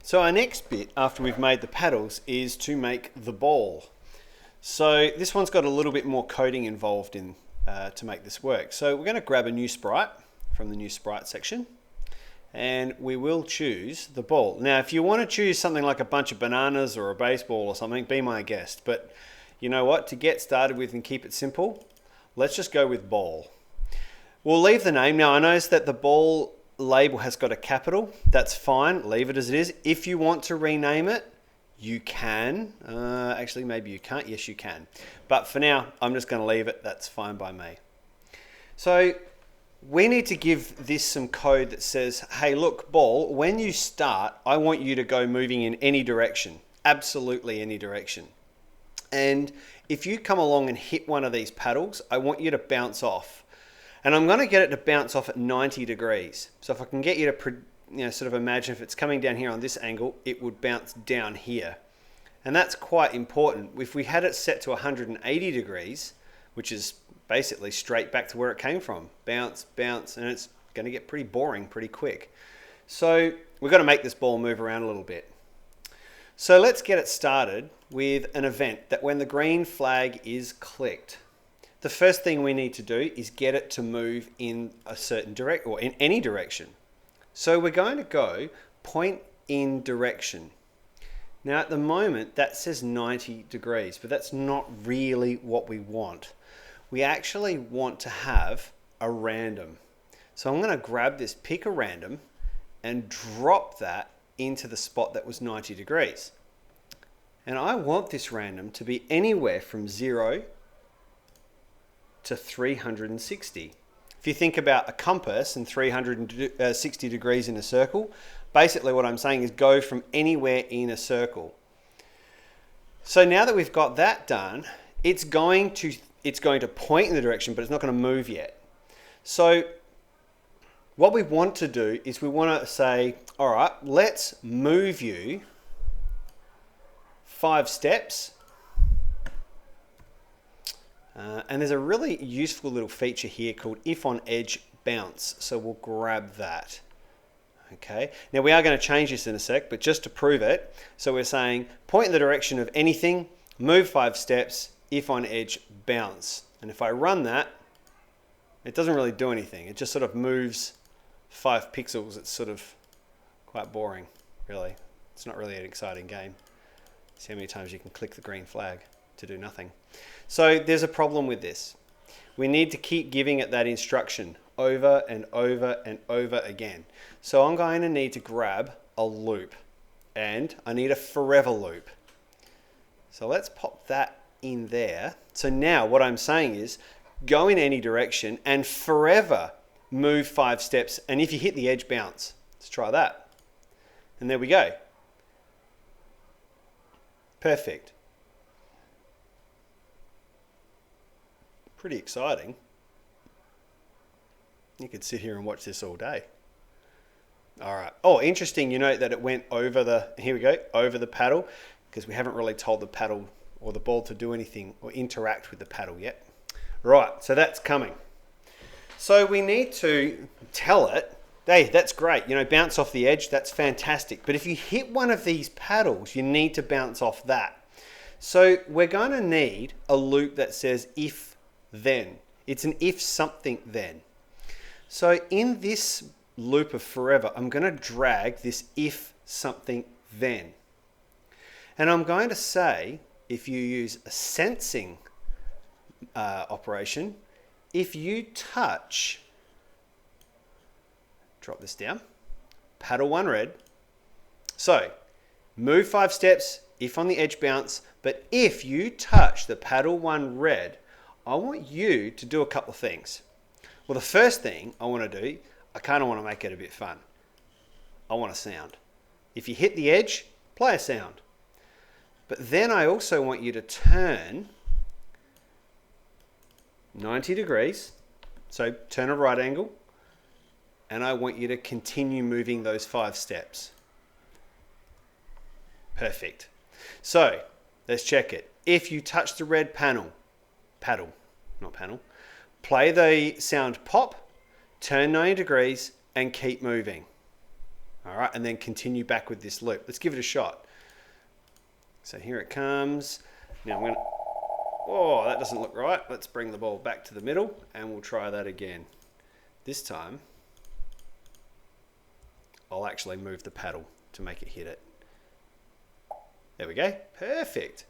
So our next bit after we've made the paddles is to make the ball. So this one's got a little bit more coding involved in to make this work. So we're going to grab a new sprite from the new sprite section and we will choose the ball. Now if you want to choose something like a bunch of bananas or a baseball or something, be my guest. But you know what, to get started with and keep it simple, let's just go with ball. We'll leave the name. Now I notice that the ball label has got a capital. That's fine, leave it as it is. If you want to rename it, you can. Actually, maybe you can't. Yes, you can. But for now, I'm just going to leave it. That's fine by me. So we need to give this some code that says, hey, look, ball, when you start, I want you to go moving in any direction. Absolutely any direction. And if you come along and hit one of these paddles, I want you to bounce off. And I'm going to get it to bounce off at 90 degrees. So if I can get you to sort of imagine if it's coming down here on this angle, it would bounce down here. And that's quite important. If we had it set to 180 degrees, which is basically straight back to where it came from, bounce, bounce, and it's going to get pretty boring pretty quick. So we've got to make this ball move around a little bit. So let's get it started with an event that when the green flag is clicked, the first thing we need to do is get it to move in a certain direction or in any direction. So we're going to go point in direction. Now at the moment that says 90 degrees, but that's not really what we want. We actually want to have a random. So I'm going to grab this, pick a random and drop that into the spot that was 90 degrees. And I want this random to be anywhere from 0 to 360. If you think about a compass and 360 degrees in a circle, basically what I'm saying is go from anywhere in a circle. So now that we've got that done, it's going to point in the direction, but it's not going to move yet. So what we want to do is we want to say, all right, let's move you 5 steps. And there's a really useful little feature here called if on edge bounce. So we'll grab that. Okay. Now we are going to change this in a sec, but just to prove it. So we're saying point in the direction of anything, move 5 steps, if on edge bounce. And if I run that, it doesn't really do anything. It just sort of moves 5 pixels. It's sort of quite boring, really. It's not really an exciting game. See how many times you can click the green flag to do nothing. So there's a problem with this. We need to keep giving it that instruction over and over and over again. So I'm going to need to grab a loop and I need a forever loop. So let's pop that in there. So now what I'm saying is go in any direction and forever move 5 steps. And if you hit the edge, bounce. Let's try that. And there we go. Perfect. Pretty exciting. You could sit here and watch this all day. All right. Oh, interesting. You know that it went over the, here we go, over the paddle, because we haven't really told the paddle or the ball to do anything or interact with the paddle yet. Right. So that's coming. So we need to tell it, hey, that's great. You know, bounce off the edge. That's fantastic. But if you hit one of these paddles, you need to bounce off that. So we're going to need a loop that says if then. It's an if something then. So in this loop of forever, I'm going to drag this if something then. And I'm going to say, if you use a sensing operation, if you touch, drop this down, paddle 1 red. So move 5 steps, if on the edge bounce, but if you touch the paddle 1 red, I want you to do a couple of things. Well, the first thing I want to do, I kind of want to make it a bit fun. I want a sound. If you hit the edge, play a sound. But then I also want you to turn 90 degrees, so turn a right angle, and I want you to continue moving those 5 steps. Perfect. So let's check it. If you touch the red paddle, play the sound pop, turn 90 degrees and keep moving. All right, and then continue back with this loop. Let's give it a shot. So here it comes. Now I'm gonna, oh, that doesn't look right. Let's bring the ball back to the middle and we'll try that again. This time, I'll actually move the paddle to make it hit it. There we go, perfect.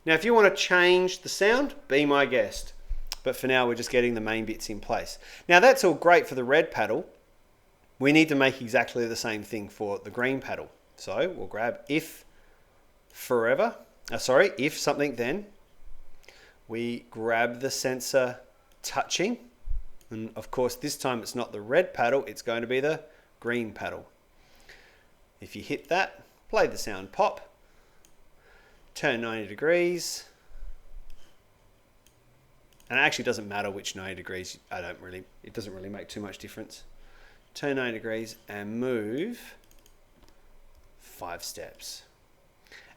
Now if you want to change the sound, be my guest. But for now, we're just getting the main bits in place. Now that's all great for the red paddle. We need to make exactly the same thing for the green paddle. So we'll grab if something then. We grab the sensor touching. And of course, this time it's not the red paddle, it's going to be the green paddle. If you hit that, play the sound pop, turn 90 degrees. And it actually doesn't matter which 90 degrees, it doesn't really make too much difference. Turn 90 degrees and move 5 steps.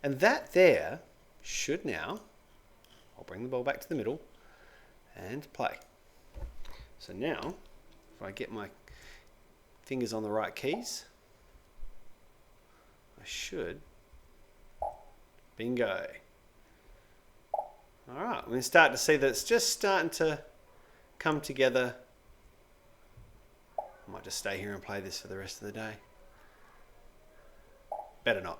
And that there should now, I'll bring the ball back to the middle and play. So now, if I get my fingers on the right keys, I should, bingo. All right, we're going to start to see that it's just starting to come together. I might just stay here and play this for the rest of the day. Better not.